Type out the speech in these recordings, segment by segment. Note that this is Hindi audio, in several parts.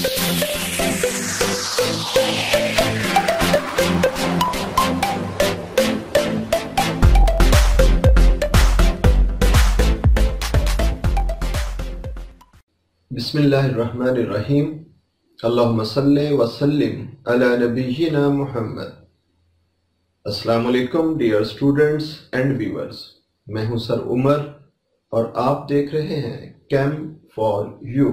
बिस्मिल्लाहिर्रहमानिर्रहीम। अल्लाहुम्मा सल्ली व सल्लिम अला नबिय्यिना मुहम्मद। अस्सलाम वालेकुम डियर स्टूडेंट्स एंड व्यूअर्स, मैं हूं सर उमर और आप देख रहे हैं केम फॉर यू,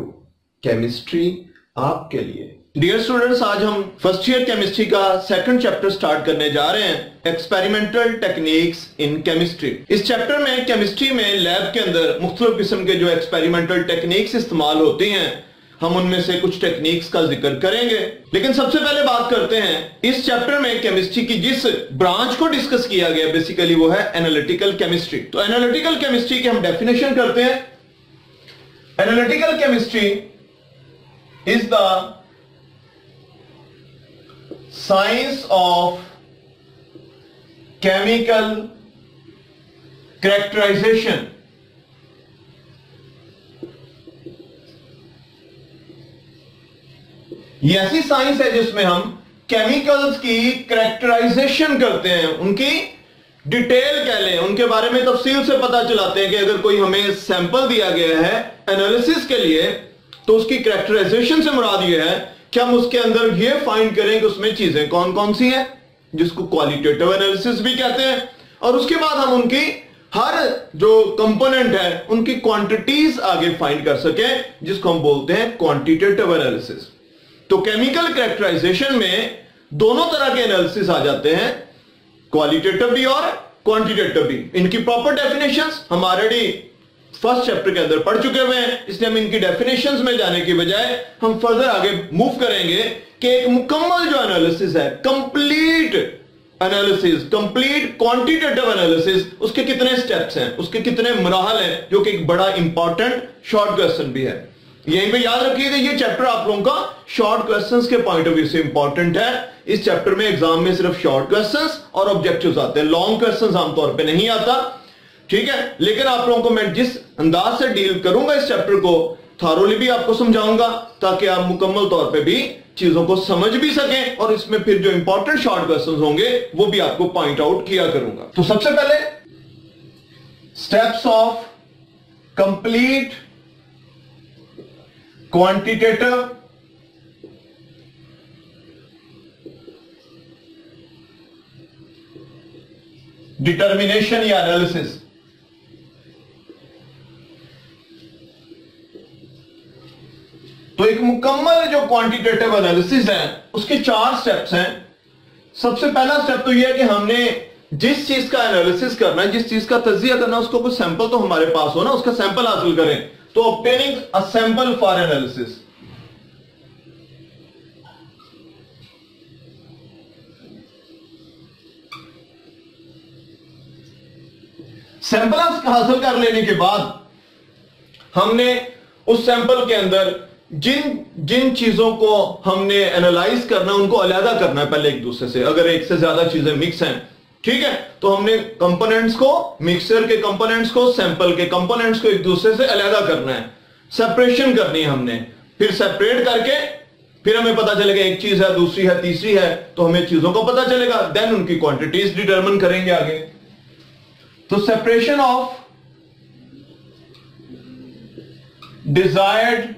केमिस्ट्री आपके लिए। डियर स्टूडेंट्स, आज हम फर्स्ट ईयर केमिस्ट्री का सेकंड चैप्टर स्टार्ट करने जा रहे हैं, एक्सपेरिमेंटल टेक्निक्स इन केमिस्ट्री। इस चैप्टर में केमिस्ट्री में लैब के अंदर मुख्तलिफ किस्म के जो एक्सपेरिमेंटल टेक्निक्स इस्तेमाल होती हैं, हम उनमें से कुछ टेक्निक्स का जिक्र करेंगे। लेकिन सबसे पहले बात करते हैं इस चैप्टर में केमिस्ट्री की जिस ब्रांच को डिस्कस किया गया, बेसिकली वो है एनालिटिकल केमिस्ट्री। तो एनालिटिकल केमिस्ट्री की हम डेफिनेशन करते हैं। Analytical chemistry is the science of chemical characterisation ये ऐसी साइंस है जिसमें हम केमिकल्स की कैरेक्टराइजेशन करते हैं, उनकी डिटेल कह लें, उनके बारे में तफसील से पता चलाते हैं कि अगर कोई हमें सैंपल दिया गया है एनालिसिस के लिए तो उसकी कैरेक्टराइजेशन से मुराद ये है कि हम उसके अंदर ये फाइंड करें कि उसमें चीजें कौन कौन सी हैं, जिसको क्वालिटेटिव एनालिसिस भी कहते हैं, और उसके बाद हम उनकी हर जो कंपोनेंट है उनकी क्वांटिटीज आगे फाइंड कर सकें, जिसको हम बोलते हैं क्वांटिटेटिव एनालिसिस। तो केमिकल कैरेक्टराइजेशन में दोनों तरह के एनालिसिस आ जाते हैं, क्वालिटेटिव भी और क्वांटिटेटिव भी। इनकी प्रॉपर डेफिनेशंस हम ऑलरेडी फर्स्ट चैप्टर के अंदर पढ़ चुके हुए हैं, इसलिए हम इनकी डेफिनेशंस में जाने की बजाय हम फर्दर आगे मूव करेंगे कि एक मुकम्मल जो एनालिसिस है, complete analysis, complete quantitative analysis, उसके कितने स्टेप्स हैं, उसके कितने मराहल हैं, जो कि एक बड़ा इंपॉर्टेंट शॉर्ट क्वेश्चन भी है। यहीं पे याद रखिएगा ये चैप्टर आप लोगों का शॉर्ट क्वेश्चंस के पॉइंट ऑफ व्यू से इंपॉर्टेंट है। इस चैप्टर में एग्जाम में सिर्फ शॉर्ट क्वेश्चंस और ऑब्जेक्टिव्स आते हैं, लॉन्ग क्वेश्चंस आमतौर पे नहीं आता, ठीक है। लेकिन आप लोगों को मैं जिस अंदाज से डील करूंगा इस चैप्टर को, थारोली भी आपको समझाऊंगा ताकि आप मुकम्मल तौर पे भी चीजों को समझ भी सकें, और इसमें फिर जो इंपॉर्टेंट शॉर्ट क्वेश्चंस होंगे वो भी आपको पॉइंट आउट किया करूंगा। तो सबसे पहले steps of complete quantitative determination या एनालिसिस। तो एक मुकम्मल जो क्वांटिटेटिव एनालिसिस है उसके 4 स्टेप्स हैं। सबसे पहला स्टेप तो यह है कि हमने जिस चीज का एनालिसिस करना है, जिस चीज का तज्जिया करना है, उसको कोई सैंपल तो हमारे पास हो ना, उसका सैंपल हासिल करें। तो obtaining a sample for analysis. Sample हासिल कर लेने के बाद हमने उस सैंपल के अंदर जिन चीजों को हमने एनालाइज करना उनको अलग करना है पहले एक दूसरे से। अगर एक से ज्यादा चीजें मिक्स हैं, ठीक है, तो हमने कंपोनेंट्स को, मिक्सचर के कंपोनेंट्स को, सैंपल के कंपोनेंट्स को एक दूसरे से अलग करना है, सेपरेशन करनी है हमने। फिर सेपरेट करके फिर हमें पता चलेगा एक चीज है, दूसरी है, तीसरी है, तो हमें चीजों को पता चलेगा, देन उनकी क्वांटिटीज डिटरमिन करेंगे आगे। तो सेपरेशन ऑफ डिजायर्ड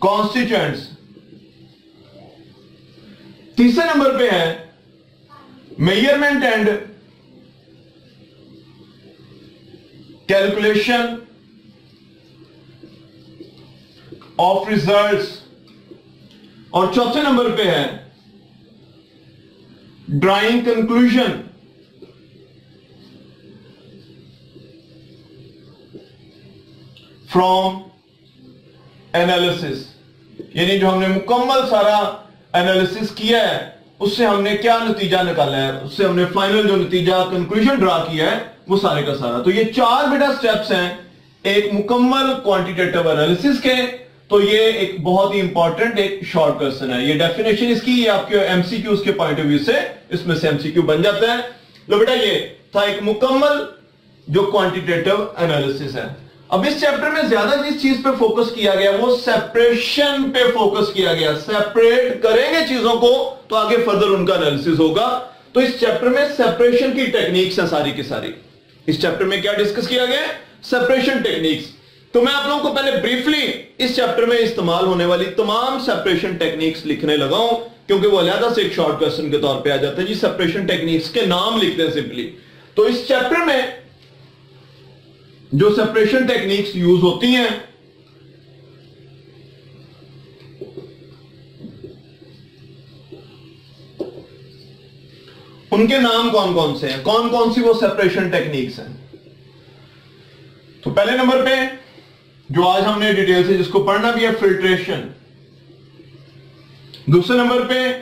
कॉन्स्टिट्यूएंट्स। तीसरे नंबर पे है measurement and calculation of results, और चौथे नंबर पे है ड्राइंग कंक्लूजन फ्रॉम एनालिसिस। यानी जो हमने मुकम्मल सारा एनालिसिस किया है उससे हमने क्या नतीजा निकाला है, उससे हमने फाइनल जो नतीजा कंक्लूजन ड्रा किया है वो सारे का सारा। तो ये 4 बेटा स्टेप्स हैं एक मुकम्मल क्वांटिटेटिव एनालिसिस के। तो ये एक बहुत ही इंपॉर्टेंट एक शॉर्ट क्वेश्चन है। ये डेफिनेशन इसकी, ये आपके एमसीक्यूज के पॉइंट ऑफ व्यू से इसमें से एमसीक्यू बन जाता है। लो बेटा, ये था एक मुकम्मल जो क्वांटिटेटिव एनालिसिस है। अब इस चैप्टर में ज्यादा जिस चीज पे फोकस किया गया वो सेपरेशन पे फोकस किया गया। सेपरेट करेंगे चीजों को तो आगे फर्दर उनका एनालिसिस होगा। तो इस चैप्टर में सेपरेशन की टेक्निक्स हैं सारी की सारी। इस चैप्टर में क्या डिस्कस किया गया? Separation techniques. तो मैं आप लोगों को पहले ब्रीफली इस चैप्टर में इस्तेमाल होने वाली तमाम सेपरेशन टेक्निक्स लिखने लगा हूं, क्योंकि वो अलहदा से एक शॉर्ट क्वेश्चन के तौर पे आ जाता है जी। सेपरेशन टेक्निक्स के नाम लिखते हैं सिंपली। तो इस चैप्टर में जो सेपरेशन टेक्निक्स यूज होती हैं उनके नाम कौन कौन से हैं, कौन कौन सी वो सेपरेशन टेक्निक्स हैं। तो पहले नंबर पे जो आज हमने डिटेल से जिसको पढ़ना भी है, फिल्ट्रेशन। दूसरे नंबर पे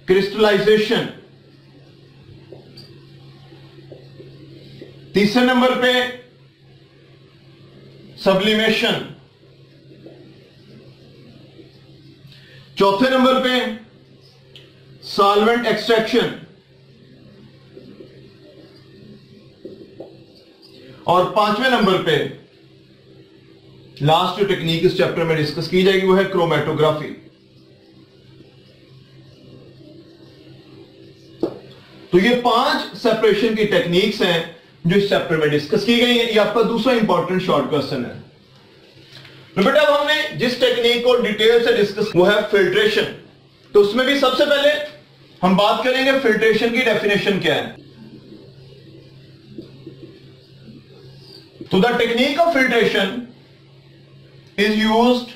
क्रिस्टलाइजेशन। तीसरे नंबर पे सब्लिमेशन। चौथे नंबर पे सॉल्वेंट एक्सट्रैक्शन। और पांचवें नंबर पे लास्ट जो टेक्निक इस चैप्टर में डिस्कस की जाएगी वो है क्रोमेटोग्राफी। तो ये 5 सेपरेशन की टेक्निक्स हैं जो इस चैप्टर में डिस्कस की गई हैं। ये आपका दूसरा इंपॉर्टेंट शॉर्ट क्वेश्चन है। तो बेटा अब हमने जिस टेक्निक को डिटेल से डिस्कस वो है फिल्ट्रेशन। तो उसमें भी सबसे पहले हम बात करेंगे फिल्ट्रेशन की डेफिनेशन क्या है। तो the technique of filtration is used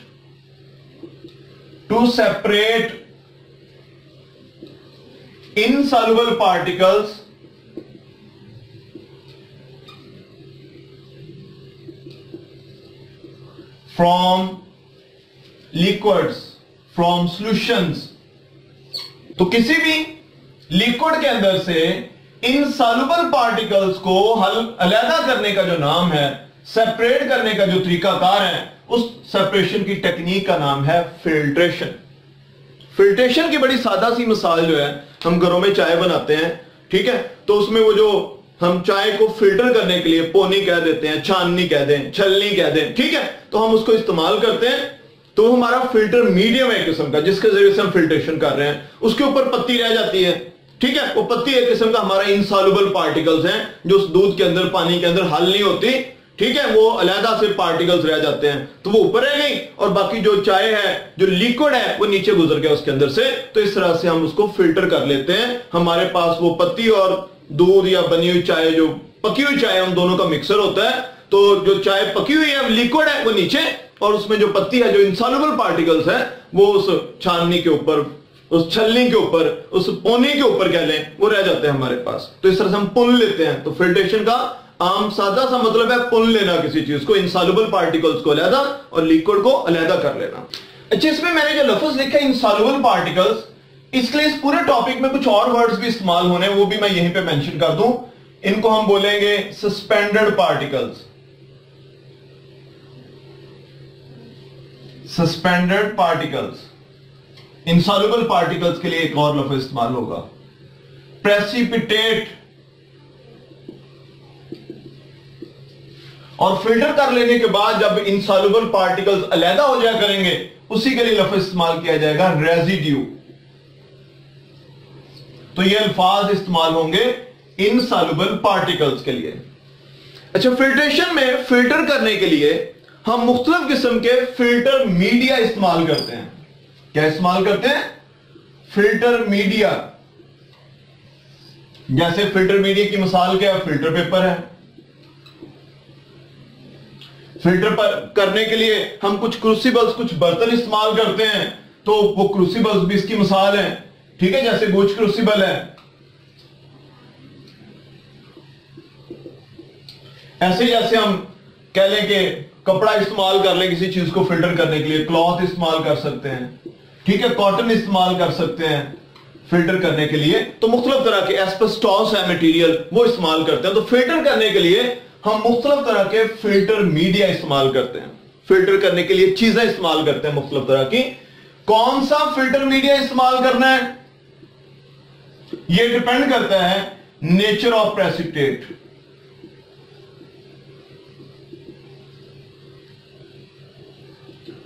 to separate insoluble particles from liquids, from solutions। तो किसी भी लिक्विड के अंदर से इनसॉल्युबल पार्टिकल्स को अलग करने का जो नाम है, सेपरेट करने का जो तरीकाकार है, उस सेपरेशन की टेक्निक का नाम है फिल्ट्रेशन। फिल्ट्रेशन की बड़ी सादा सी मिसाल जो है, हम घरों में चाय बनाते हैं, ठीक है, तो उसमें वो जो हम चाय को फिल्टर करने के लिए पोनी कह देते हैं, छाननी कह दें, छलनी कह दें, ठीक है, तो हम उसको इस्तेमाल करते हैं। तो हमारा फिल्टर मीडियम है एक किस्म का, जिसके जरिए से हम फिल्ट्रेशन कर रहे हैं। उसके ऊपर पत्ती रह जाती है, ठीक है, वो पत्ती एक किस्म का हमारा इनसॉल्युबल पार्टिकल्स हैं जो उस दूध के अंदर, पानी के अंदर हल नहीं होती, ठीक है, वो अलहदा से पार्टिकल्स रह जाते हैं, तो वो ऊपर रह गई और बाकी जो चाय है, जो लिक्विड है, वो नीचे गुजर गया उसके अंदर से। तो इस तरह से हम उसको फिल्टर कर लेते हैं। हमारे पास वो पत्ती और दूध या बनी हुई चाय, जो पकी हुई चाय, हम दोनों का मिक्सर होता है। तो जो चाय पकी हुई है, लिक्विड है, वो नीचे, और उसमें जो पत्ती है, जो इनसॉल्युबल पार्टिकल्स है, वो उस छाननी के ऊपर, उस छलनी के ऊपर, उस पोनी के ऊपर कह लें, वो रह जाते हैं हमारे पास। तो इस तरह से हम पुन लेते हैं। तो फिल्ट्रेशन का आम सादा सा मतलब है पुन लेना किसी चीज को, इनसॉल्युबल पार्टिकल्स को अलहदा और लिक्विड को अलहदा कर लेना। अच्छा, इसमें मैंने जो लफ्ज लिखा है इनसॉल्युबल पार्टिकल्स, इसके लिए इस पूरे टॉपिक में कुछ और वर्ड्स भी इस्तेमाल होने, वो भी मैं यहीं पे मेंशन कर दूं। इनको हम बोलेंगे suspended particles. Suspended particles, insoluble particles के लिए एक और लफ्ज इस्तेमाल होगा प्रेसिपिटेट। और फिल्टर कर लेने के बाद जब इनसॉल्युबल पार्टिकल्स अलहदा हो जाया करेंगे, उसी के लिए लफ्ज इस्तेमाल किया जाएगा रेजिड्यू। तो ये अल्फाज इस्तेमाल होंगे इनसॉल्युबल पार्टिकल्स के लिए। अच्छा, फिल्ट्रेशन में फिल्टर करने के लिए हम मुख्तलिफ किस्म के फिल्टर मीडिया इस्तेमाल करते हैं। क्या इस्तेमाल करते हैं? Filter media. जैसे फिल्टर मीडिया की मिसाल क्या है? फिल्टर पेपर है। फिल्टर पर करने के लिए हम कुछ क्रूसिबल्स, कुछ बर्तन इस्तेमाल करते हैं, तो वो क्रूसिबल्स भी इसकी मिसाल है, ठीक है, जैसे गुज क्रूसिबल है। ऐसे जैसे हम कह लें कि कपड़ा इस्तेमाल कर लें किसी चीज को फिल्टर करने के लिए, क्लॉथ इस्तेमाल कर सकते हैं, ठीक है, कॉटन इस्तेमाल कर सकते हैं फिल्टर करने के लिए। तो मुख्तलिफ तरह के एस्बेस्टॉस है मटेरियल, वो इस्तेमाल करते हैं। तो फिल्टर करने के लिए हम मुख्तलिफ तरह के फिल्टर मीडिया इस्तेमाल करते हैं। फिल्टर करने के लिए चीजें इस्तेमाल करते हैं मुख्तलिफ तरह की। कौन सा फिल्टर मीडिया इस्तेमाल करना है, यह डिपेंड करता है नेचर ऑफ प्रेसिपिटेट।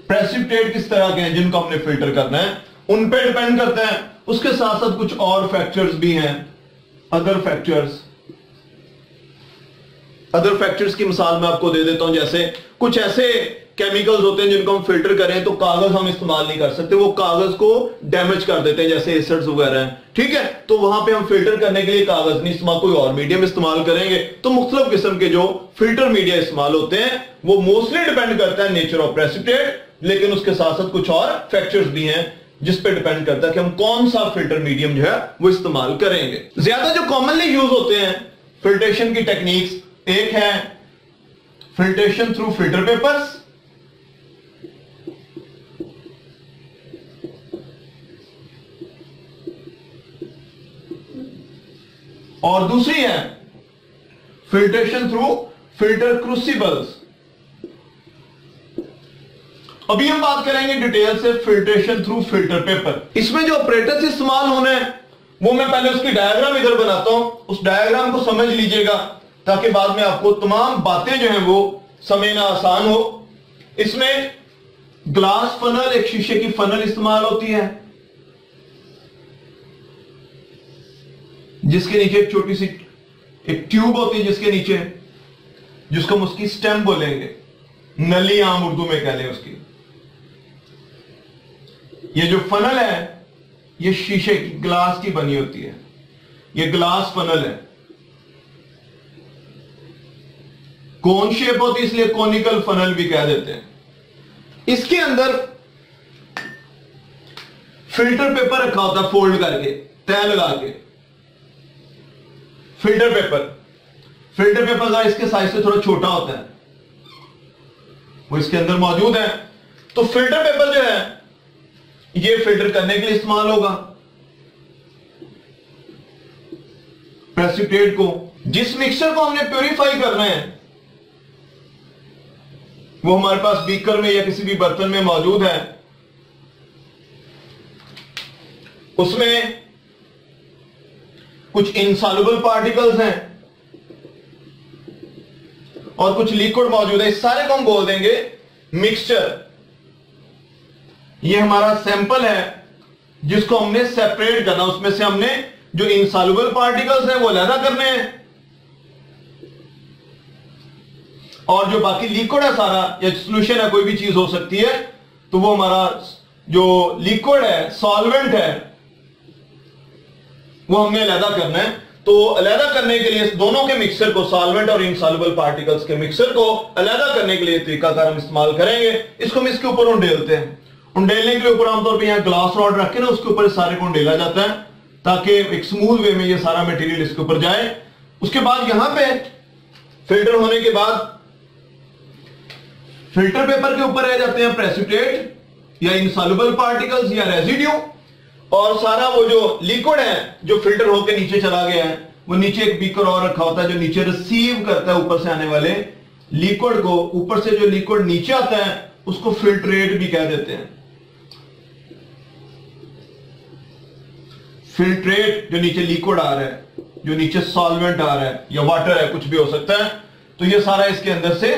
प्रेसिपिटेट किस तरह के हैं जिनको हमने फिल्टर करना है, उन पे डिपेंड करता है। उसके साथ साथ कुछ और फैक्टर्स भी हैं, अदर फैक्टर्स की मिसाल मैं आपको दे देता हूं। जैसे कुछ ऐसे केमिकल्स होते हैं जिनको हम फिल्टर करें तो कागज हम इस्तेमाल नहीं कर सकते, वो कागज को डैमेज कर देते हैं, जैसे एसिड्स वगैरह हैं, ठीक है। तो वहां पे हम फिल्टर करने के लिए कागज नहीं इस्तेमाल, कोई और मीडियम इस्तेमाल करेंगे। तो मुख्तलिफ किस्म के जो फिल्टर मीडिया इस्तेमाल होते हैं वो मोस्टली डिपेंड करता है नेचर ऑफ प्रेसिपिटेट, लेकिन उसके साथ साथ कुछ और फैक्टर्स भी हैं जिस पे डिपेंड करता है कि हम कौन सा फिल्टर मीडियम जो है वो इस्तेमाल करेंगे। ज्यादा जो कॉमनली यूज होते हैं फिल्ट्रेशन की टेक्निक्स, एक है फिल्ट्रेशन थ्रू फिल्टर पेपर्स, और दूसरी है फिल्ट्रेशन थ्रू फिल्टर क्रूसिबल्स। अभी हम बात करेंगे डिटेल से फिल्ट्रेशन थ्रू फिल्टर पेपर। इसमें जो ऑपरेटर्स इस्तेमाल होने हैं वो मैं पहले उसकी डायग्राम इधर बनाता हूं, उस डायग्राम को समझ लीजिएगा ताकि बाद में आपको तमाम बातें जो हैं वो समझना आसान हो। इसमें ग्लास फनल, एक शीशे की फनल इस्तेमाल होती है जिसके नीचे एक छोटी सी एक ट्यूब होती है जिसके नीचे, जिसको हम उसकी स्टेम बोलेंगे, नली आम उर्दू में कह लें उसकी। ये जो फनल है ये शीशे की, ग्लास की बनी होती है, ये ग्लास फनल है। कोन शेप होती है इसलिए कोनिकल फनल भी कह देते हैं। इसके अंदर फिल्टर पेपर रखा होता है फोल्ड करके, तय लगा के। फिल्टर पेपर इसके साइज से थोड़ा छोटा होता है, वो इसके अंदर मौजूद है। तो फिल्टर पेपर जो है ये फिल्टर करने के लिए इस्तेमाल होगा प्रेसिपिटेट को। जिस मिक्सचर को हमने प्यूरिफाई करना है वो हमारे पास बीकर में या किसी भी बर्तन में मौजूद है। उसमें कुछ इनसॉल्युबल पार्टिकल्स हैं और कुछ लिक्विड मौजूद है। इस सारे को हम बोल देंगे मिक्सचर। ये हमारा सैंपल है जिसको हमने सेपरेट करना, उसमें से हमने जो इनसॉल्युबल पार्टिकल्स हैं वो अलग करने हैं और जो बाकी लिक्विड है सारा या सॉल्यूशन है, कोई भी चीज हो सकती है, तो वो हमारा जो लिक्विड है, सॉल्वेंट है, वो हमने अलग करना है। तो अलग करने के लिए दोनों के मिक्सचर को, सॉल्वेंट और इनसॉल्युबल पार्टिकल्स के मिक्सचर को अलग करने के लिए तरीकाकार हम इस्तेमाल करेंगे। इसको हम इसके ऊपर उंडेलते हैं। उंडेलने के लिए ऊपर आमतौर पर यहाँ ग्लास रॉड रख के ना उसके ऊपर सारे को उंडेला जाता है ताकि एक स्मूथ वे में ये सारा मटेरियल इसके ऊपर जाए। उसके बाद यहां पे फिल्टर होने के बाद फिल्टर पेपर के ऊपर रह जाते हैं प्रेसिपिटेट या इनसॉल्युबल पार्टिकल्स या रेजिड्यू, और सारा वो जो लिक्विड है जो फिल्टर होकर नीचे चला गया है वो नीचे एक बीकर और रखा होता है जो नीचे रिसीव करता है ऊपर से आने वाले लिक्विड को। ऊपर से जो लिक्विड नीचे आता है उसको फिल्ट्रेट भी कह देते हैं। फिल्ट्रेट जो नीचे लिक्विड आ रहा है, जो नीचे सॉल्वेंट आ रहा है या वाटर है, कुछ भी हो सकता है, तो ये सारा इसके अंदर से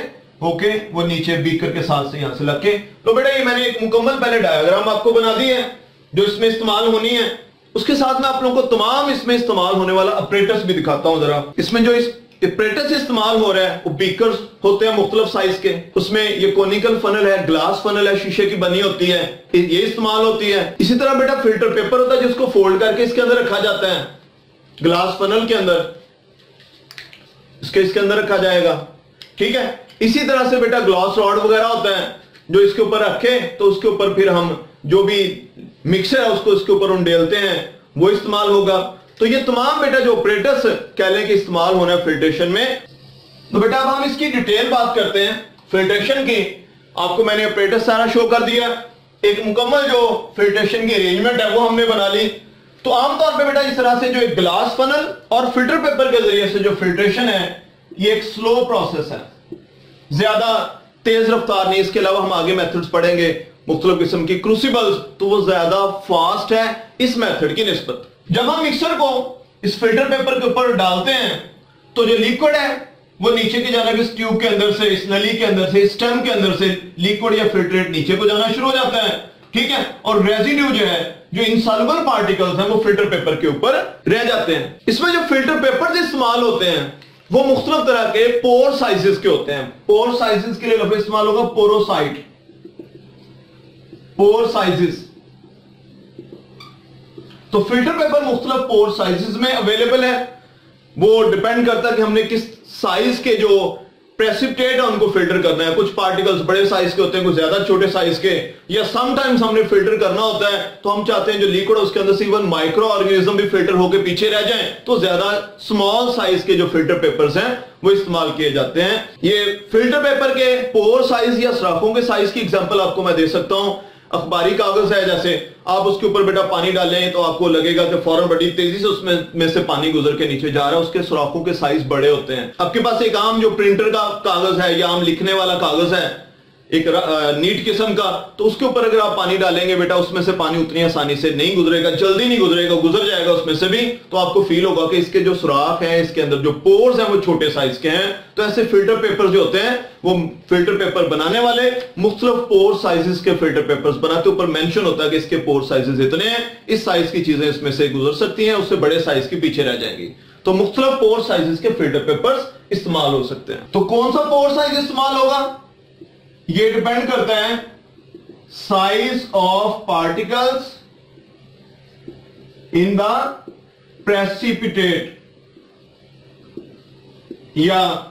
होके वो नीचे बीकर के साथ से यहां से लग के। तो बेटा ये मैंने एक मुकम्मल पहले डायग्राम आपको बना दी है जो इसमें इस्तेमाल होनी है। उसके साथ में आप लोगों को तमाम इसमें इस्तेमाल होने वाला ऑपरेटर्स भी दिखाता हूं जरा। इसमें जो इस ऑपरेटर्स इस्तेमाल हो रहा है वो बीकर्स होते हैं मुख्तलिफ साइज के। उसमें ये कोनिकल फनल है, ग्लास फनल है, शीशे की बनी होती है, ये इस्तेमाल होती है। इसी तरह बेटा फिल्टर पेपर होता है जिसको फोल्ड करके इसके अंदर रखा जाता है, ग्लास फनल के अंदर, इसके अंदर रखा जाएगा, ठीक है। इसी तरह से बेटा ग्लास रॉड वगैरह होता है जो इसके ऊपर रखे तो उसके ऊपर फिर हम जो भी मिक्सर है उसको इसके ऊपर उंडेलते हैं, वो इस्तेमाल होगा। तो ये तमाम बेटा जो ऑपरेटर्स कह लें कि इस्तेमाल होना है फिल्ट्रेशन में। तो बेटा अब हम इसकी डिटेल बात करते हैं फिल्ट्रेशन की। आपको मैंने ऑपरेटर सारा शो कर दिया, एक मुकम्मल जो फिल्ट्रेशन की अरेंजमेंट है वो हमने बना ली। तो आमतौर पर बेटा इस तरह से जो एक ग्लास फनल और फिल्टर पेपर के जरिए से जो फिल्ट्रेशन है ये एक स्लो प्रोसेस है, ज्यादा तेज रफ्तार नहीं। इसके अलावा हम आगे मेथड्स पढ़ेंगे मुख्तलिफ किस्म की क्रूसिबल्स, तो वो ज्यादा फास्ट है इस मेथड की निस्बत। जब हम मिक्सर को इस फिल्टर पेपर के ऊपर डालते हैं तो जो लिक्विड है वो नीचे की जाने इस ट्यूब के अंदर से, इस नली के अंदर से, इस स्टेम के अंदर से लिक्विड या फिल्ट्रेट नीचे को जाना शुरू हो जाता है, ठीक है। और रेजिड्यू जो है, जो इनसॉल्युबल पार्टिकल्स हैं, वो फिल्टर पेपर के ऊपर रह जाते हैं। इसमें जो फिल्टर पेपर इस्तेमाल होते हैं वो मुख्तलिफ तरह के पोर साइजेस के होते हैं। पोर साइजेस के लिए लफ्ज इस्तेमाल होगा पोरोसाइट, पोर साइजेस। तो फिल्टर पेपर मुख्तलिफ पोर साइजेस में अवेलेबल है। वो डिपेंड करता है कि हमने किस साइज के जो प्रेसिपिटेट है उनको फिल्टर करना है। कुछ पार्टिकल्स बड़े साइज के होते हैं, कुछ ज्यादा छोटे साइज के, या समटाइम्स हमने फिल्टर करना होता है तो हम चाहते हैं जो लिक्विड है उसके अंदर से इवन माइक्रो ऑर्गेनिज्म भी फिल्टर होकर पीछे रह जाएं, तो ज्यादा स्मॉल साइज के जो फिल्टर पेपर्स हैं वो इस्तेमाल किए जाते हैं। ये फिल्टर पेपर के पोर साइज या सुराखों के साइज की एग्जांपल आपको मैं दे सकता हूं। अखबारी कागज है, जैसे आप उसके ऊपर बेटा पानी डालें तो आपको लगेगा कि फौरन बड़ी तेजी से उसमें में से पानी गुजर के नीचे जा रहा है, उसके सुराखों के साइज बड़े होते हैं। आपके पास एक आम जो प्रिंटर का कागज है या आम लिखने वाला कागज है, एक नीट किस्म का, तो उसके ऊपर अगर आप पानी डालेंगे बेटा उसमें से पानी उतनी आसानी से नहीं गुजरेगा, जल्दी नहीं गुजरेगा, गुजर जाएगा उसमें से भी, तो आपको फील होगा कि इसके जो सुराख हैं, इसके अंदर जो पोर्स हैं वो छोटे साइज के हैं। तो ऐसे फिल्टर पेपर जो होते हैं वो फिल्टर पेपर बनाने वाले मुख्तलिफ पोर साइजेस के फिल्टर पेपर्स बनाते, ऊपर मेंशन होता है कि इसके पोर साइजेस इतने हैं, इस साइज की चीजें इसमें से गुजर सकती हैं, उससे बड़े साइज की पीछे रह जाएंगी। तो मुख्तलिफ पोर साइजेस के फिल्टर पेपर्स इस्तेमाल हो सकते हैं। तो कौन सा पोर साइज इस्तेमाल होगा, ये डिपेंड करता है size of particles in the precipitate, या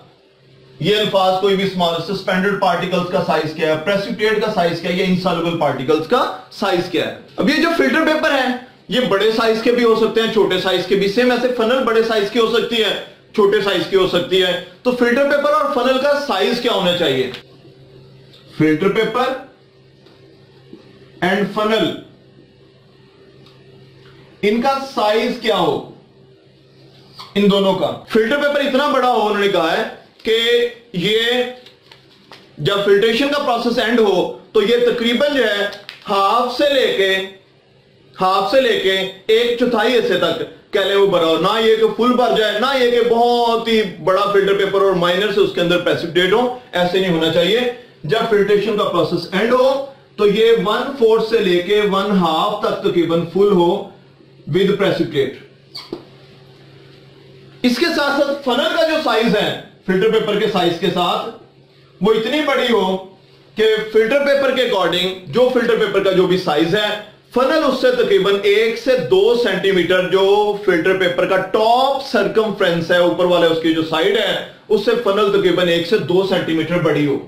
ये अल्फाज कोई भी इस्तेमाल, सस्पेंडेड पार्टिकल्स का साइज क्या है, प्रेसिपिटेट का साइज क्या है, या इनसॉल्युबल पार्टिकल्स का साइज क्या है। अब ये जो फिल्टर पेपर है ये बड़े साइज के भी हो सकते हैं, छोटे साइज के भी। सेम ऐसे फनल बड़े साइज की हो सकती है, छोटे साइज की हो सकती है। तो फिल्टर पेपर और फनल का साइज क्या होना चाहिए, फिल्टर पेपर एंड फनल, इनका साइज क्या हो, इन दोनों का। फिल्टर पेपर इतना बड़ा हो, उन्होंने कहा है कि ये जब फिल्ट्रेशन का प्रोसेस एंड हो तो ये तकरीबन जो है हाफ से लेके एक चौथाई हिस्से तक कह ले वो भरा हो, ना ये कि फुल भर जाए, ना ये कि बहुत ही बड़ा फिल्टर पेपर और माइनर से उसके अंदर प्रेसिपिटेट हो, ऐसे नहीं होना चाहिए। जब फिल्ट्रेशन का प्रोसेस एंड हो तो ये 1/4 से लेके 1/2 तक तकरीबन फुल हो विद प्रेसिपिटेट। इसके साथ साथ फनल का जो साइज है फिल्टर पेपर के साइज के साथ, वो इतनी बड़ी हो कि फिल्टर पेपर के अकॉर्डिंग जो फिल्टर पेपर का जो भी साइज है, फनल उससे तकरीबन 1 से 2 सेंटीमीटर जो फिल्टर पेपर का टॉप सर्कमफ्रेंस है, ऊपर वाले उसकी जो साइड है, उससे फनल तकरीबन 1 से 2 सेंटीमीटर बड़ी हो।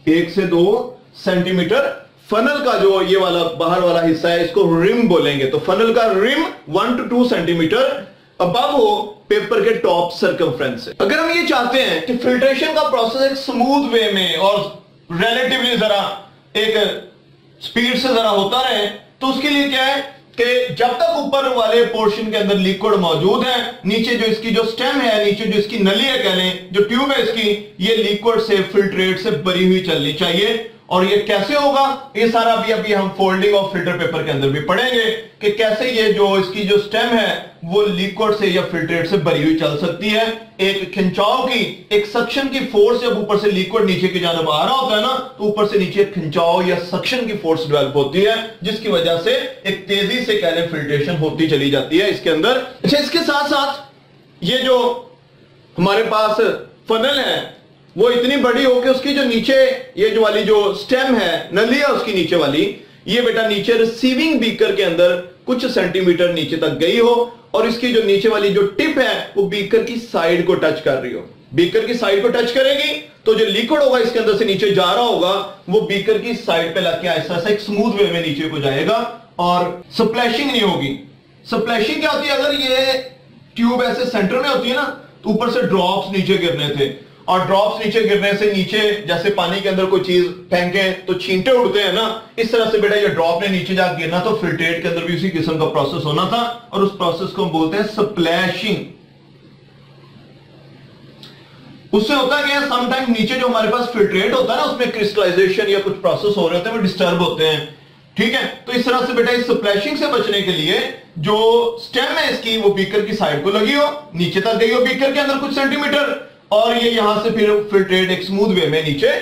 1 से 2 सेंटीमीटर फनल का जो ये वाला बाहर वाला हिस्सा है, इसको रिम बोलेंगे। तो फनल का रिम 1 to 2 सेंटीमीटर अबव हो पेपर के टॉप सर्कमफ्रेंस से। अगर हम ये चाहते हैं कि फिल्ट्रेशन का प्रोसेस एक स्मूथ वे में और रिलेटिवली जरा एक स्पीड से जरा होता रहे, तो उसके लिए क्या है कि जब तक ऊपर वाले पोर्शन के अंदर लिक्विड मौजूद है, नीचे जो इसकी जो स्टेम है, नीचे जो इसकी नली है, कह लें जो ट्यूब है इसकी, ये लिक्विड से फिल्ट्रेट से भरी हुई चलनी चाहिए। और ये कैसे होगा, ये सारा भी अभी हम फोल्डिंग ऑफ फिल्टर पेपर के अंदर भी पढ़ेंगे कि कैसे ये जो इसकी जो स्टेम है वो लिक्विड से या फिल्ट्रेट से भरी हुई चल सकती है। एक खिंचाव की, एक सक्शन की फोर्स, जब ऊपर से लिक्विड नीचे की जानब आ रहा होता है ना, तो ऊपर से नीचे खिंचाव या सक्शन की फोर्स डेवलप होती है, जिसकी वजह से एक तेजी से कह लें फिल्ट्रेशन होती चली जाती है इसके अंदर। अच्छा, इसके साथ साथ ये जो हमारे पास फनल है वो इतनी बड़ी हो कि उसकी जो नीचे ये जो वाली जो स्टेम है, नली है उसकी नीचे वाली, ये बेटा नीचे रिसीविंग बीकर के अंदर कुछ सेंटीमीटर नीचे तक गई हो, और इसकी जो नीचे वाली जो टिप है वो बीकर की साइड को टच कर रही हो। बीकर की साइड को टच करेगी तो जो लिक्विड होगा इसके अंदर से नीचे जा रहा होगा वो बीकर की साइड पे लग के ऐसा एक स्मूथ वे में नीचे को जाएगा और स्प्लैशिंग नहीं होगी। स्प्लैशिंग क्या होती है, अगर ये ट्यूब ऐसे सेंटर में होती है ना, तो ऊपर से ड्रॉप्स नीचे गिरने थे, और ड्रॉप्स नीचे गिरने से नीचे जैसे पानी के अंदर कोई चीज फेंके तो छींटे उड़ते हैं ना, इस तरह से बेटा ये ड्रॉप ने नीचे जाकर गिरना, तो फिल्ट्रेट के अंदर भी उसी किस्म का प्रोसेस होना था, और उस प्रोसेस को हम बोलते हैं स्प्लैशिंग। उससे होता है कि समटाइम नीचे जो हमारे पास फिल्ट्रेट होता है ना, उसमें क्रिस्टलाइजेशन या कुछ प्रोसेस हो रहे होते हैं, वो डिस्टर्ब होते हैं। ठीक है। तो इस तरह से बेटा इस स्प्लैशिंग से बचने के लिए जो स्टेम है इसकी वो बीकर की साइड को लगी हो, नीचे तक गई हो बीकर के अंदर कुछ सेंटीमीटर, और ये यहां से फिर फिल्ट्रेट एक स्मूथ वे में नीचे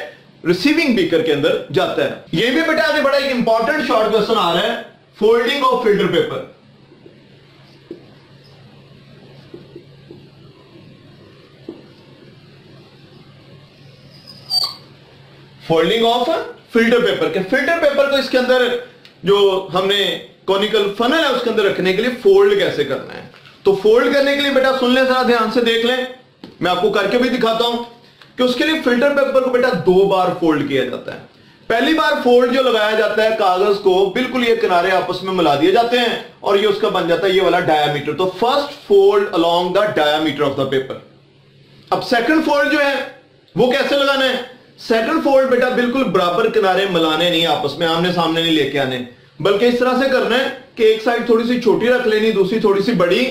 रिसीविंग बीकर के अंदर जाता है। ये भी बेटा आगे बड़ा एक इंपॉर्टेंट शॉर्ट क्वेश्चन आ रहा है, folding of filter paper. Folding of filter paper के, फिल्टर पेपर को इसके अंदर जो हमने कॉनिकल फनल है उसके अंदर रखने के लिए फोल्ड कैसे करना है। तो फोल्ड करने के लिए बेटा सुन ले, जरा ध्यान से देख लें, मैं आपको करके भी दिखाता हूं कि उसके लिए फिल्टर पेपर को बेटा 2 बार फोल्ड किया जाता है। पहली बार फोल्ड जो लगाया जाता है कागज को बिल्कुल ये किनारे आपस में मिला दिए जाते हैं और ये उसका बन जाता है ये वाला डायामीटर। तो first fold along the diameter of the paper. अब सेकंड फोल्ड जो है वो कैसे लगाना है। सेकंड फोल्ड बेटा बिल्कुल बराबर किनारे मिलाने नहीं, आपस में आमने सामने नहीं लेके आने, बल्कि इस तरह से करना है कि एक साइड थोड़ी सी छोटी रख लेनी, दूसरी थोड़ी सी बड़ी।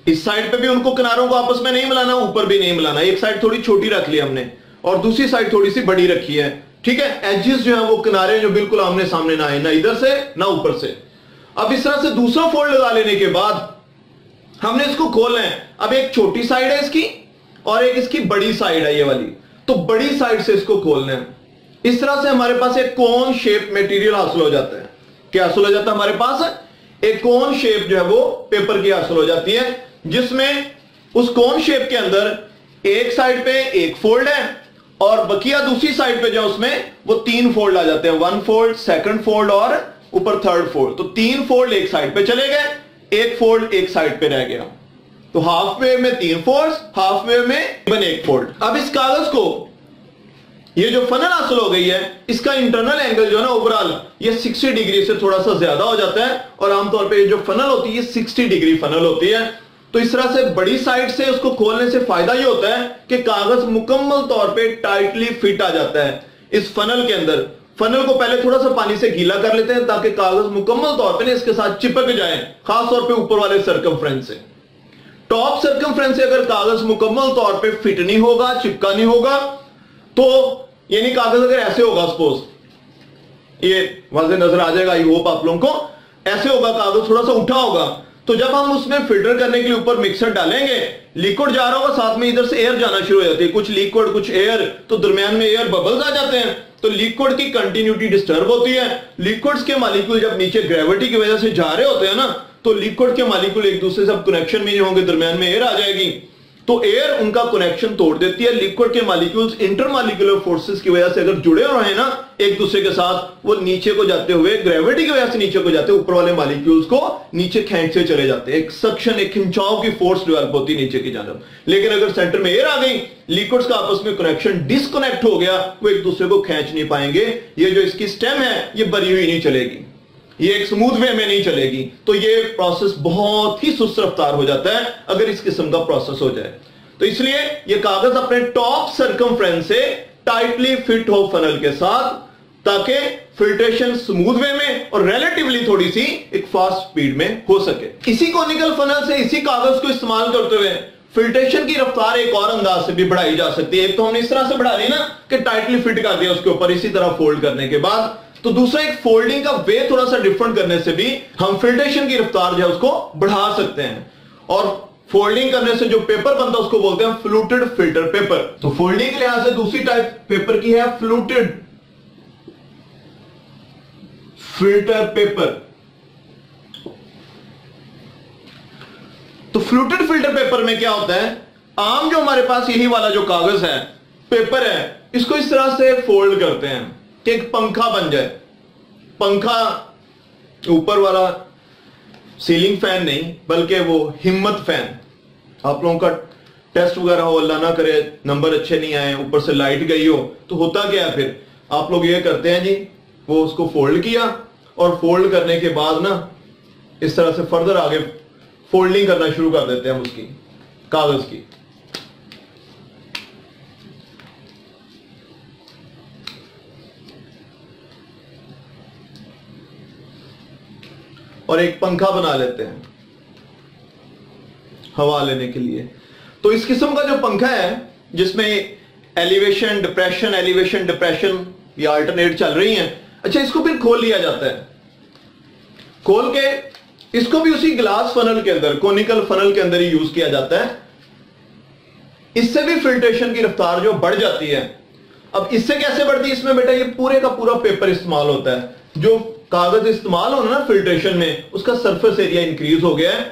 इस साइड पे भी उनको किनारों को आपस में नहीं मिलाना, ऊपर भी नहीं मिलाना। एक साइड थोड़ी छोटी रख ली हमने और दूसरी साइड थोड़ी सी बड़ी रखी है, ठीक है। एजेस जो है वो किनारे जो बिल्कुल आमने सामने ना आए, ना इधर से ना ऊपर से। अब इस तरह से दूसरा फोल्ड लगा लेने के बाद हमने इसको खोलना है। अब एक छोटी साइड है इसकी और एक इसकी बड़ी साइड है ये वाली, तो बड़ी साइड से इसको खोलना है। इस तरह से हमारे पास एक कोन शेप मटेरियल हासिल हो जाता है। क्या हासिल हो जाता है हमारे पास, एक कोन शेप जो है वो पेपर की हासिल हो जाती है, जिसमें उस कोन शेप के अंदर एक साइड पे एक फोल्ड है और बकिया दूसरी साइड पे जो उसमें वो 3 फोल्ड आ जाते हैं, 1 फोल्ड, सेकंड फोल्ड और ऊपर 3rd फोल्ड। तो 3 फोल्ड एक साइड पे चले गए, एक फोल्ड एक साइड पे रह गया। तो हाफ वेव में 3 फोल्ड, हाफ वेव में 1 फोल्ड। अब इस कागज को ये जो फनल हासिल हो गई है इसका इंटरनल एंगल जो है ना ओवरऑल ये 60 डिग्री से थोड़ा सा ज्यादा हो जाता है और आमतौर पे जो फनल होती है 60 डिग्री फनल होती है। तो इस तरह से बड़ी साइड से उसको खोलने से फायदा ये होता है कि कागज मुकम्मल तौर पे टाइटली फिट आ जाता है इस फनल के अंदर। फनल को पहले थोड़ा सा पानी से गीला कर लेते हैं ताकि कागज मुकम्मल तौर पे इसके साथ चिपक जाए, खास तौर पे ऊपर वाले सर्कमफ्रेंस से। टॉप सर्कमफ्रेंस से अगर कागज मुकम्मल तौर पे फिट नहीं होगा, चिपका नहीं होगा, तो यानी कागज अगर ऐसे होगा, सपोज ये वाज़ेह नजर आ जाएगा, आई होप आप लोगों को, ऐसे होगा कागज थोड़ा सा उठा होगा, तो जब हम उसमें फिल्टर करने के लिए ऊपर मिक्सर डालेंगे, लिक्विड जा रहा होगा, साथ में इधर से एयर जाना शुरू हो जाती है, कुछ लिक्विड कुछ एयर, तो दरमियान में एयर बबल्स आ जाते हैं, तो लिक्विड की कंटिन्यूटी डिस्टर्ब होती है। लिक्विड्स के मॉलिक्यूल जब नीचे ग्रेविटी की वजह से जा रहे होते हैं ना, तो लिक्विड के मॉलिक्यूल एक दूसरे से कनेक्शन में होंगे, दरमियान में एयर आ जाएगी, तो एयर उनका कनेक्शन तोड़ देती है। लिक्विड के मॉलिक्यूल्स इंटरमॉलिक्यूलर फोर्सेस की वजह से अगर जुड़े हुए हैं ना एक दूसरे के साथ, वो नीचे को जाते हुए ग्रेविटी की वजह से नीचे को जाते हुए ऊपर वाले मॉलिक्यूल्स को नीचे खींचते चले जाते हैं। एक सक्शन, एक खिंचाव की फोर्स डेवलप होती है नीचे की जानब। लेकिन अगर सेंटर में एयर आ गई, लिक्विड्स का आपस में कनेक्शन डिस्कनेक्ट हो गया, वो एक दूसरे को खींच नहीं पाएंगे। ये जो इसकी स्टेम है ये बरी हुई नहीं चलेगी, ये एक स्मूथ वे में नहीं चलेगी। तो ये प्रोसेस बहुत ही सुस्त रफ्तार हो जाता है अगर इस किस्म का प्रोसेस हो जाए। तो इसलिए ये कागज अपने टॉप सर्कमफ्रेंस से टाइटली फिट हो फनल के साथ, ताकि फिल्ट्रेशन स्मूथ वे में और रिलेटिवली थोड़ी सी एक फास्ट स्पीड में हो सके। इसी कोनिकल फनल से, इसी कागज को इस्तेमाल करते हुए फिल्ट्रेशन की रफ्तार एक और अंदाज से भी बढ़ाई जा सकती है। एक तो हमने इस तरह से बढ़ा ली ना कि टाइटली फिट कर दिया उसके ऊपर, इसी तरह फोल्ड करने के बाद। तो दूसरा एक फोल्डिंग का वे थोड़ा सा डिफरेंट करने से भी हम फिल्ट्रेशन की रफ्तार जो है उसको बढ़ा सकते हैं। और फोल्डिंग करने से जो पेपर बनता है उसको बोलते हैं फ्लूटेड फिल्टर पेपर। तो फोल्डिंग के लिहाज से दूसरी टाइप पेपर की है फ्लूटेड फिल्टर पेपर। तो फ्लूटेड फिल्टर पेपर में क्या होता है, आम जो हमारे पास यही वाला जो कागज है, पेपर है, इसको इस तरह से फोल्ड करते हैं कि एक पंखा बन जाए। पंखा ऊपर वाला सीलिंग फैन नहीं, बल्कि वो हिम्मत फैन। आप लोगों का टेस्ट वगैरह हो, अल्लाह ना करे नंबर अच्छे नहीं आए, ऊपर से लाइट गई हो, तो होता क्या है फिर आप लोग ये करते हैं जी, वो उसको फोल्ड किया और फोल्ड करने के बाद ना इस तरह से फर्दर आगे फोल्डिंग करना शुरू कर देते हैं उसकी कागज की। और एक पंखा बना लेते हैं हवा लेने के लिए। तो इस किस्म का जो पंखा है जिसमें एलिवेशन डिप्रेशन, एलिवेशन डिप्रेशन ये अल्टरनेट चल रही हैं, अच्छा, इसको फिर खोल लिया जाता है, खोल के इसको भी उसी ग्लास फनल के अंदर, कोनिकल फनल के अंदर ही यूज किया जाता है। इससे भी फिल्ट्रेशन की रफ्तार जो बढ़ जाती है। अब इससे कैसे बढ़ती है? इसमें बेटा ये पूरे का पूरा पेपर इस्तेमाल होता है। जो कागज इस्तेमाल होना ना फिल्ट्रेशन में, उसका सरफेस एरिया इंक्रीज हो गया है।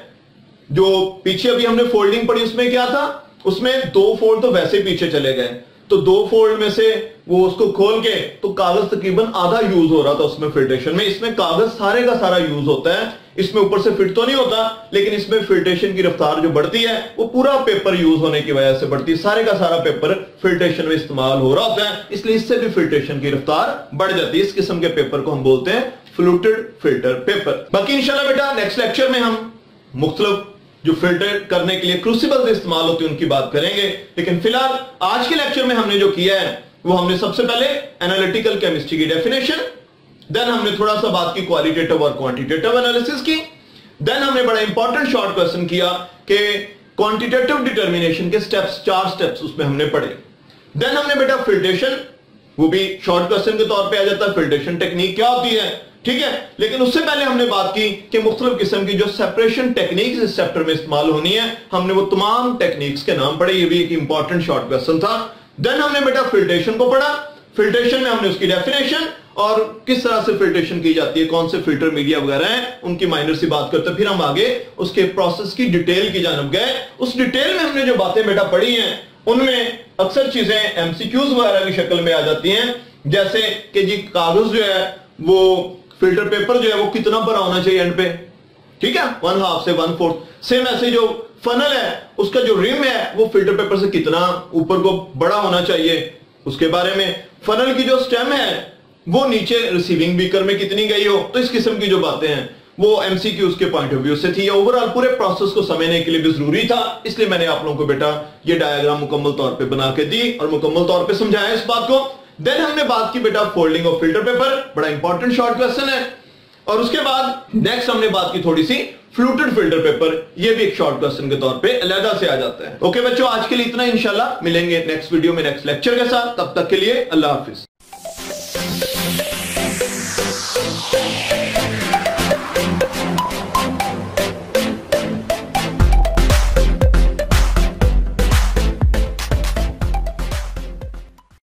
जो पीछे अभी हमने फोल्डिंग पढ़ी उसमें क्या था, उसमें 2 फोल्ड तो वैसे पीछे चले गए, तो 2 फोल्ड में से वो उसको खोल के तो कागज तकरीबन आधा यूज हो रहा था उसमें फिल्ट्रेशन में। इसमें कागज सारे का सारा यूज होता है, इसमें ऊपर से फिट तो नहीं होता, लेकिन इसमें फिल्ट्रेशन की रफ्तार जो बढ़ती है वो पूरा पेपर यूज होने की वजह से बढ़ती है। सारे का सारा पेपर फिल्ट्रेशन में इस्तेमाल हो रहा होता है, इसलिए इससे भी फिल्ट्रेशन की रफ्तार बढ़ जाती है। इस किस्म के पेपर को हम बोलते हैं फ्लूटेड फिल्टर पेपर। बाकी इंशाल्लाह बेटा नेक्स्ट लेक्चर में हम मुख्तलिफ जो फिल्टर करने के लिए क्रूसिबल्स इस्तेमाल होते हैं उनकी बात करेंगे। लेकिन फिलहाल आज के लेक्चर में हमने जो किया है वो हमने सबसे पहले एनालिटिकल केमिस्ट्री की डेफिनेशन, देन हमने थोड़ा सा बात की क्वालिटेटिव और क्वांटिटेटिव एनालिसिस की, देन हमने बड़ा इंपॉर्टेंट शॉर्ट क्वेश्चन किया कि क्वांटिटेटिव डिटर्मिनेशन के स्टेप्स, 4 स्टेप्स उसमें हमने पढ़े। देन हमने बेटा फिल्ट्रेशन, वो भी शॉर्ट क्वेश्चन के तौर पे आ जाता है, फिल्ट्रेशन टेक्निक क्या होती है, ठीक है। लेकिन उससे पहले हमने बात की कि मुख्तलिफ किस्म की जो सेपरेशन टेक्निक्स इस चैप्टर में इस्तेमाल होनी है, हमने वो तमाम टेक्निक्स के नाम पढ़े। ये भी एक इंपॉर्टेंट शॉर्ट क्वेश्चन था। देन हमने बेटा फिल्ट्रेशन को पढ़ा। फिल्ट्रेशन में हमने उसकी डेफिनेशन और किस तरह से फिल्ट्रेशन की जाती है, कौन से फिल्टर मीडिया वगैरह हैं, उनकी माइनर सी बात करते हैं। फिर हम आगे उसके प्रोसेस की डिटेल की जानब गए। उस डिटेल में हमने जो बातें बेटा पढ़ी हैं उनमें अक्सर चीजें एमसीक्यूज वगैरह की शक्ल में आ जाती हैं, जैसे कि जी कागज जो है वो फिल्टर पेपर जो है वो कितना बड़ा होना चाहिए एंड पे, ठीक है, 1/2 से 1/4। सेम ऐसे जो फनल है उसका जो रिम है वो फिल्टर पेपर से कितना ऊपर को बड़ा होना चाहिए उसके बारे में। फनल की जो स्टेम है वो नीचे रिसीविंग बीकर में कितनी गई हो, तो इस किस्म की जो बातें हैं वो एमसीक्यूज के पॉइंट ऑफ व्यू से थी। ओवरऑल पूरे प्रोसेस को समझने के लिए भी जरूरी था, इसलिए मैंने आप लोगों को बेटा ये डायग्राम मुकम्मल तौर पे बना के दी और मुकम्मल तौर पे समझाया इस बात को। देन हमने बात की बेटा फोल्डिंग ऑफ फिल्टर पेपर, बड़ा इंपॉर्टेंट शॉर्ट क्वेश्चन है। और उसके बाद नेक्स्ट हमने बात की थोड़ी सी फ्लूटेड फिल्टर पेपर, ये भी एक शॉर्ट क्वेश्चन के तौर पे अलग से आ जाता है। ओके बच्चों, आज के लिए इतना, इंशाल्लाह मिलेंगे नेक्स्ट वीडियो में नेक्स्ट लेक्चर के साथ। तब तक के लिए अल्लाह हाफिज।